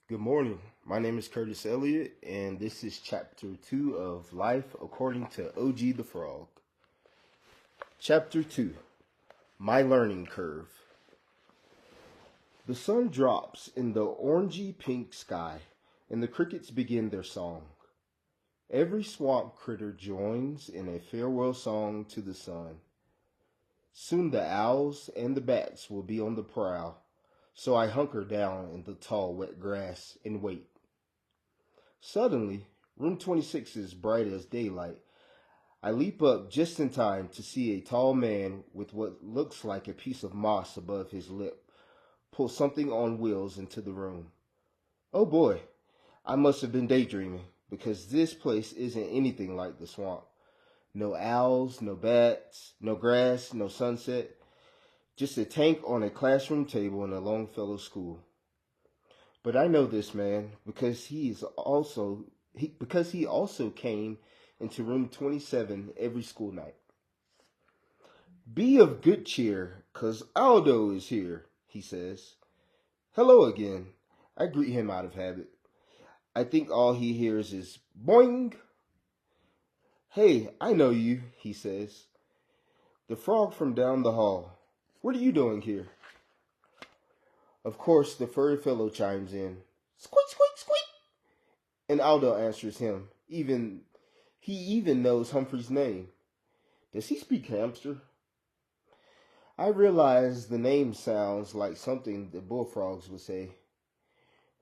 Good morning. My name is Curtis Elliott, and this is Chapter 2 of Life According to OG the Frog. Chapter 2, My Learning Curve. The sun drops in the orangey pink sky, and the crickets begin their song. Every swamp critter joins in a farewell song to the sun. Soon the owls and the bats will be on the prowl, so I hunker down in the tall, wet grass and wait. Suddenly, room 26 is bright as daylight. I leap up just in time to see a tall man with what looks like a piece of moss above his lip pull something on wheels into the room. Oh boy, I must have been daydreaming, because this place isn't anything like the swamp. No owls, no bats, no grass, no sunset. Just a tank on a classroom table in a Longfellow school. But I know this man because he also came into room 27 every school night. Be of good cheer, 'cause Aldo is here, he says. Hello again. I greet him out of habit. I think all he hears is boing. Hey, I know you, he says. The frog from down the hall. What are you doing here? Of course, the furry fellow chimes in. Squeak, squeak, squeak. And Aldo answers him. He even knows Humphrey's name. Does he speak hamster? I realize the name sounds like something the bullfrogs would say.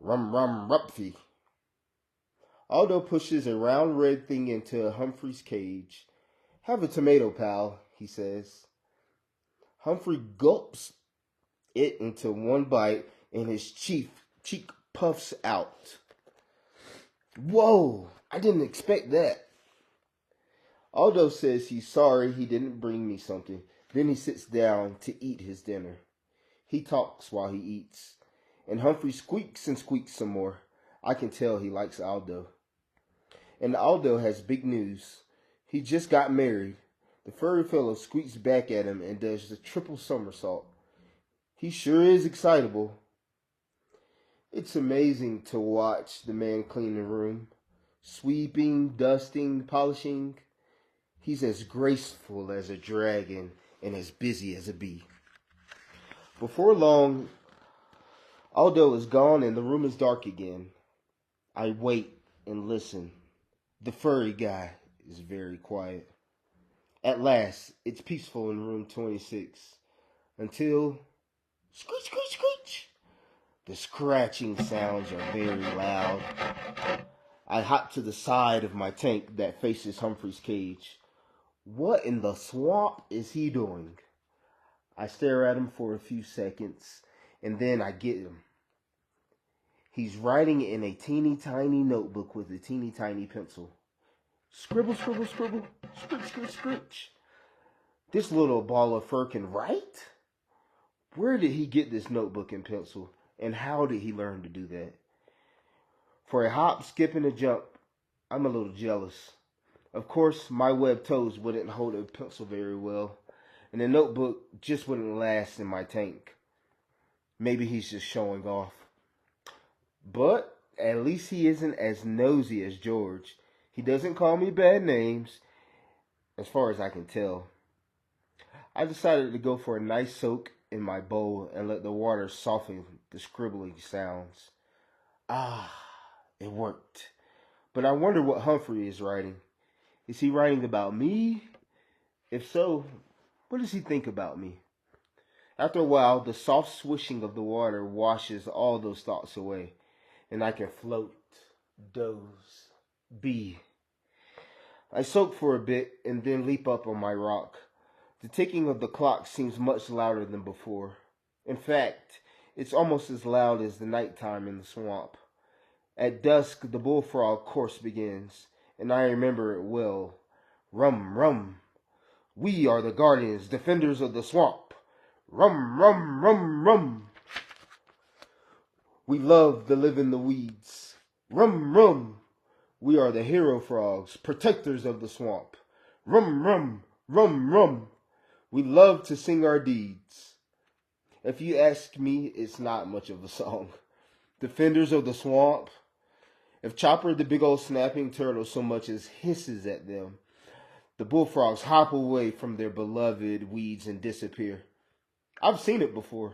Rum, rum, rupfy. Aldo pushes a round red thing into Humphrey's cage. Have a tomato, pal, he says. Humphrey gulps it into one bite, and his cheek puffs out. Whoa, I didn't expect that. Aldo says he's sorry he didn't bring me something. Then he sits down to eat his dinner. He talks while he eats, and Humphrey squeaks and squeaks some more. I can tell he likes Aldo. And Aldo has big news. He just got married. The furry fellow squeaks back at him and does the triple somersault. He sure is excitable. It's amazing to watch the man clean the room. Sweeping, dusting, polishing. He's as graceful as a dragon and as busy as a bee. Before long, Aldo is gone and the room is dark again. I wait and listen. The furry guy is very quiet. At last, it's peaceful in room 26. Until... Screech, screech, screech! The scratching sounds are very loud. I hop to the side of my tank that faces Humphrey's cage. What in the swamp is he doing? I stare at him for a few seconds, and then I get him. He's writing in a teeny tiny notebook with a teeny tiny pencil. Scribble, scribble, scribble, scritch, scritch, scritch. This little ball of fur can write? Where did he get this notebook and pencil, and how did he learn to do that? For a hop, skip, and a jump, I'm a little jealous. Of course, my webbed toes wouldn't hold a pencil very well, and the notebook just wouldn't last in my tank. Maybe he's just showing off. But at least he isn't as nosy as George. He doesn't call me bad names, as far as I can tell. I decided to go for a nice soak in my bowl and let the water soften the scribbling sounds. Ah, it worked. But I wonder what Humphrey is writing. Is he writing about me? If so, what does he think about me? After a while, the soft swishing of the water washes all those thoughts away, and I can float, doze, be. I soak for a bit and then leap up on my rock. The ticking of the clock seems much louder than before. In fact, it's almost as loud as the nighttime in the swamp. At dusk, the bullfrog course begins, and I remember it well. Rum, rum. We are the guardians, defenders of the swamp. Rum, rum, rum, rum. We love to live in the weeds. Rum, rum. We are the hero frogs, protectors of the swamp. Rum, rum, rum, rum. We love to sing our deeds. If you ask me, it's not much of a song. Defenders of the swamp. If Chopper, the big old snapping turtle, so much as hisses at them, the bullfrogs hop away from their beloved weeds and disappear. I've seen it before.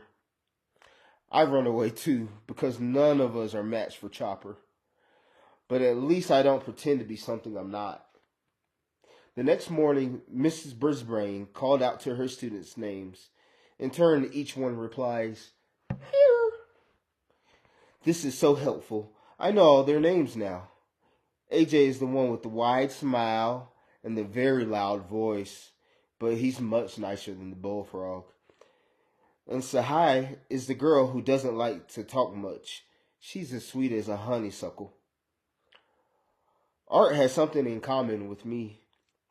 I run away too, because none of us are matched for Chopper. But at least I don't pretend to be something I'm not. The next morning, Mrs. Brisbane called out to her students' names. In turn, each one replies, "Here." This is so helpful. I know all their names now. AJ is the one with the wide smile and the very loud voice, but he's much nicer than the bullfrog. And Sahai is the girl who doesn't like to talk much. She's as sweet as a honeysuckle. Art has something in common with me.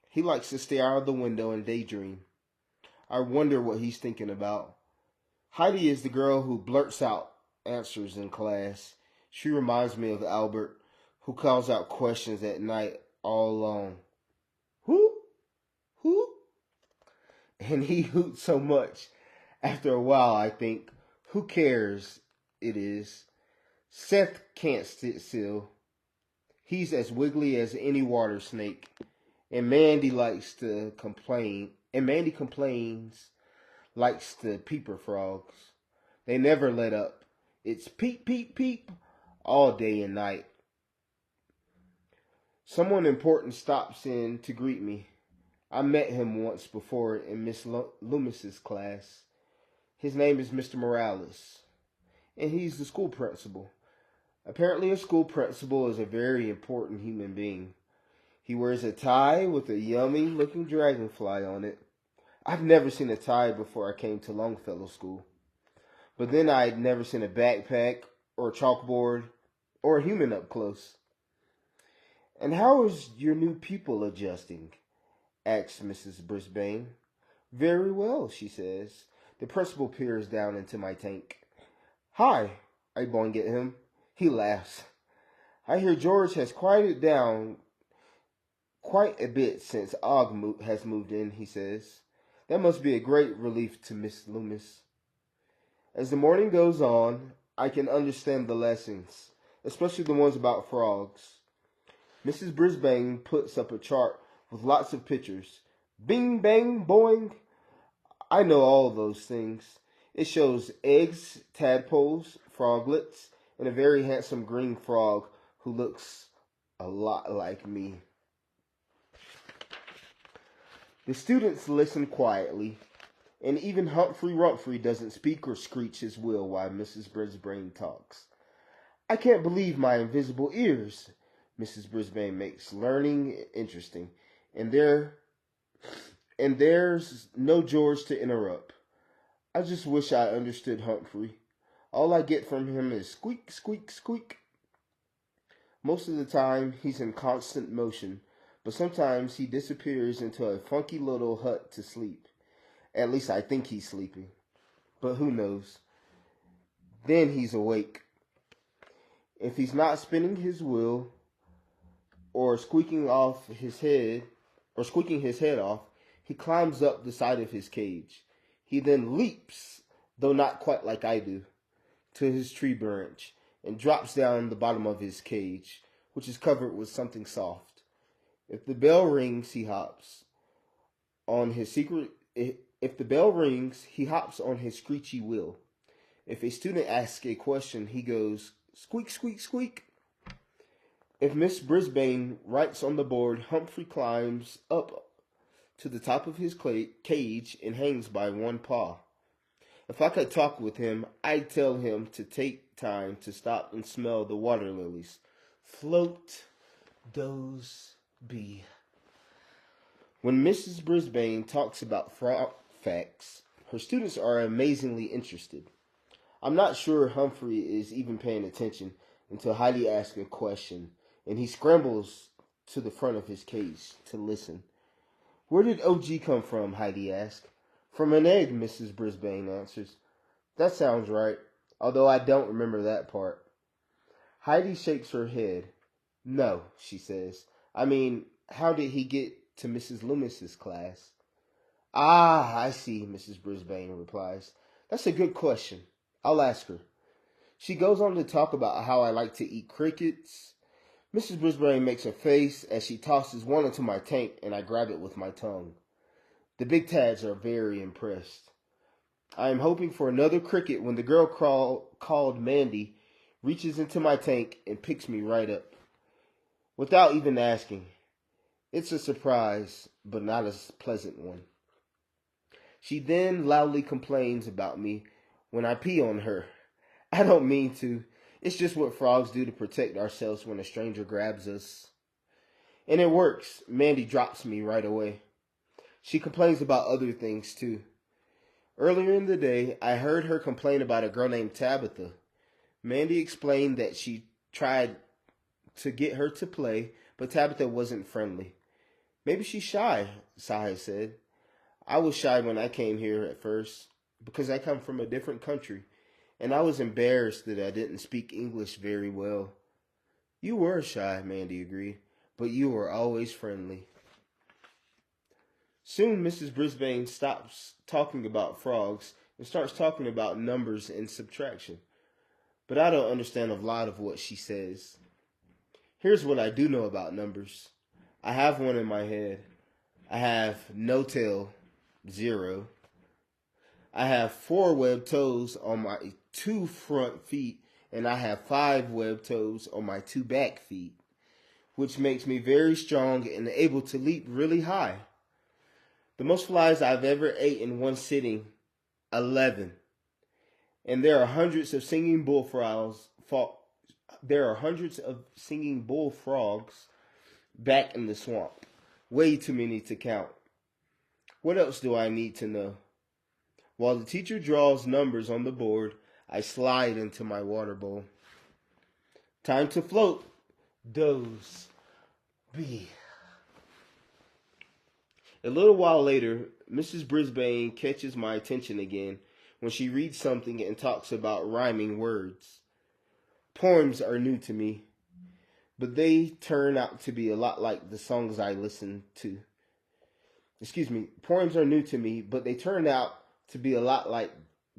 He likes to stare out of the window and daydream. I wonder what he's thinking about. Heidi is the girl who blurts out answers in class. She reminds me of Albert, who calls out questions at night all alone. Who? Who? And he hoots so much. After a while, I think, who cares? It is. Seth can't sit still. He's as wiggly as any water snake. And Mandy likes to complain. And Mandy complains, likes the peeper frogs. They never let up. It's peep, peep, peep all day and night. Someone important stops in to greet me. I met him once before in Miss Loomis's class. His name is Mr. Morales, and he's the school principal. Apparently, a school principal is a very important human being. He wears a tie with a yummy-looking dragonfly on it. I've never seen a tie before I came to Longfellow School. But then I'd never seen a backpack or a chalkboard or a human up close. "And how is your new pupil adjusting?" asks Mrs. Brisbane. "Very well," she says. The principal peers down into my tank. "Hi," I boing at him. He laughs. "I hear George has quieted down quite a bit since Og has moved in," he says. "That must be a great relief to Miss Loomis." As the morning goes on, I can understand the lessons, especially the ones about frogs. Mrs. Brisbane puts up a chart with lots of pictures. Bing, bang, boing. I know all those things. It shows eggs, tadpoles, froglets, and a very handsome green frog who looks a lot like me. The students listen quietly, and even Humphrey Rumphrey doesn't speak or screech his will while Mrs. Brisbane talks. "I can't believe my invisible ears." Mrs. Brisbane makes learning interesting, and there's no George to interrupt. I just wish I understood Humphrey. All I get from him is squeak, squeak, squeak. Most of the time, he's in constant motion, but sometimes he disappears into a funky little hut to sleep. At least I think he's sleeping, but who knows? Then he's awake. If he's not spinning his wheel or squeaking his head off, he climbs up the side of his cage. He then leaps, though not quite like I do, to his tree branch and drops down the bottom of his cage, which is covered with something soft. If the bell rings, he hops on his screechy wheel. If a student asks a question, he goes squeak, squeak, squeak. If Miss Brisbane writes on the board, Humphrey climbs up to the top of his cage and hangs by one paw. If I could talk with him, I'd tell him to take time to stop and smell the water lilies. Float, doze, be. When Mrs. Brisbane talks about frog facts, her students are amazingly interested. I'm not sure Humphrey is even paying attention until Heidi asks a question, and he scrambles to the front of his cage to listen. "Where did OG come from?" Heidi asks. "From an egg," Mrs. Brisbane answers. "That sounds right, although I don't remember that part." Heidi shakes her head. "No," she says. "I mean, how did he get to Mrs. Loomis's class?" "Ah, I see," Mrs. Brisbane replies. "That's a good question. I'll ask her." She goes on to talk about how I like to eat crickets. Mrs. Brisbane makes a face as she tosses one into my tank and I grab it with my tongue. The big tads are very impressed. I am hoping for another cricket when the girl called Mandy reaches into my tank and picks me right up, without even asking. It's a surprise, but not a pleasant one. She then loudly complains about me when I pee on her. I don't mean to. It's just what frogs do to protect ourselves when a stranger grabs us. And it works. Mandy drops me right away. She complains about other things too. Earlier in the day, I heard her complain about a girl named Tabitha. Mandy explained that she tried to get her to play, but Tabitha wasn't friendly. Maybe she's shy, Sahai said. I was shy when I came here at first, because I come from a different country, and I was embarrassed that I didn't speak English very well. You were shy, Mandy agreed, but you were always friendly. Soon Mrs. Brisbane stops talking about frogs and starts talking about numbers and subtraction. But I don't understand a lot of what she says. Here's what I do know about numbers. I have one in my head. I have no tail, 0. I have 4 webbed toes on my 2 front feet, and I have 5 webbed toes on my 2 back feet, which makes me very strong and able to leap really high. The most flies I've ever ate in one sitting, 11. And there are hundreds of singing bullfrogs. Back in the swamp. Way too many to count. What else do I need to know? While the teacher draws numbers on the board, I slide into my water bowl. Time to float. Doze. Be. A little while later, Mrs. Brisbane catches my attention again when she reads something and talks about rhyming words. Poems are new to me, but they turn out to be a lot like the songs I listen to. Poems are new to me, but they turn out to be a lot like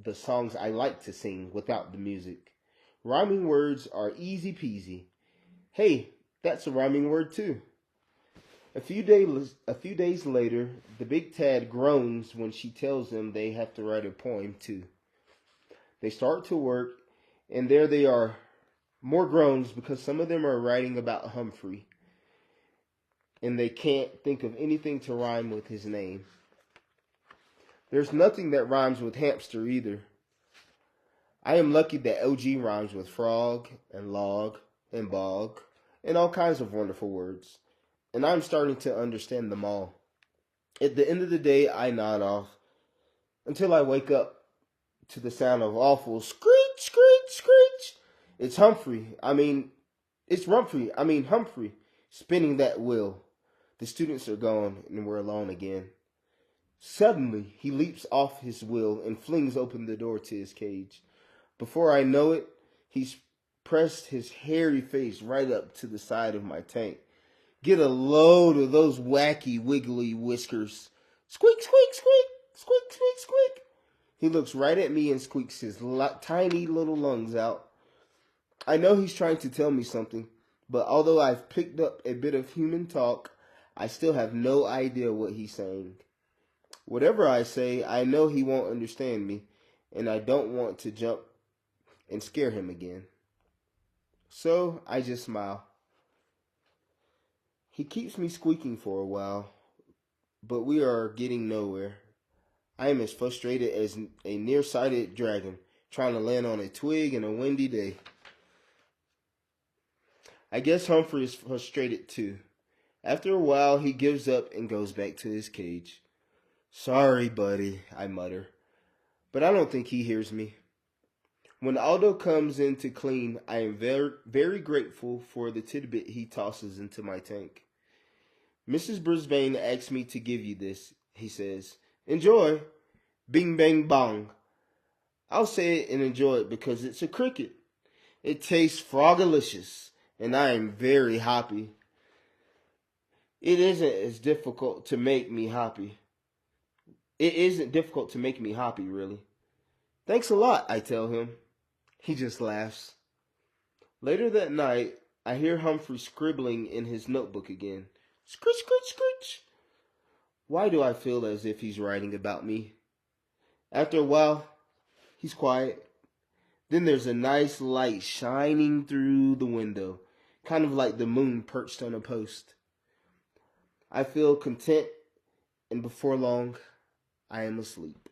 the songs I like to sing without the music. Rhyming words are easy peasy. Hey, that's a rhyming word too. A few days later, the big tad groans when she tells them they have to write a poem too. They start to work, and there they are. More groans because some of them are writing about Humphrey, and they can't think of anything to rhyme with his name. There's nothing that rhymes with hamster either. I am lucky that OG rhymes with frog and log and bog and all kinds of wonderful words, and I'm starting to understand them all. At the end of the day, I nod off until I wake up to the sound of awful screech, screech, screech. It's Humphrey, spinning that wheel. The students are gone, and we're alone again. Suddenly, he leaps off his wheel and flings open the door to his cage. Before I know it, he's pressed his hairy face right up to the side of my tank. Get a load of those wacky, wiggly whiskers. Squeak, squeak, squeak, squeak, squeak, squeak. He looks right at me and squeaks his tiny little lungs out. I know he's trying to tell me something, but although I've picked up a bit of human talk, I still have no idea what he's saying. Whatever I say, I know he won't understand me, and I don't want to jump and scare him again. So I just smile. He keeps me squeaking for a while, but we are getting nowhere. I am as frustrated as a nearsighted dragon trying to land on a twig in a windy day. I guess Humphrey is frustrated too. After a while, he gives up and goes back to his cage. Sorry, buddy, I mutter, but I don't think he hears me. When Aldo comes in to clean, I am very, very grateful for the tidbit he tosses into my tank. Mrs. Brisbane asked me to give you this, he says. Enjoy. Bing, bang, bong. I'll say it and enjoy it because it's a cricket. It tastes frogalicious, and I am very happy. It isn't difficult to make me happy, really. Thanks a lot, I tell him. He just laughs. Later that night, I hear Humphrey scribbling in his notebook again. Scritch, scritch, scritch. Why do I feel as if he's writing about me? After a while, he's quiet. Then there's a nice light shining through the window, kind of like the moon perched on a post. I feel content, and before long, I am asleep.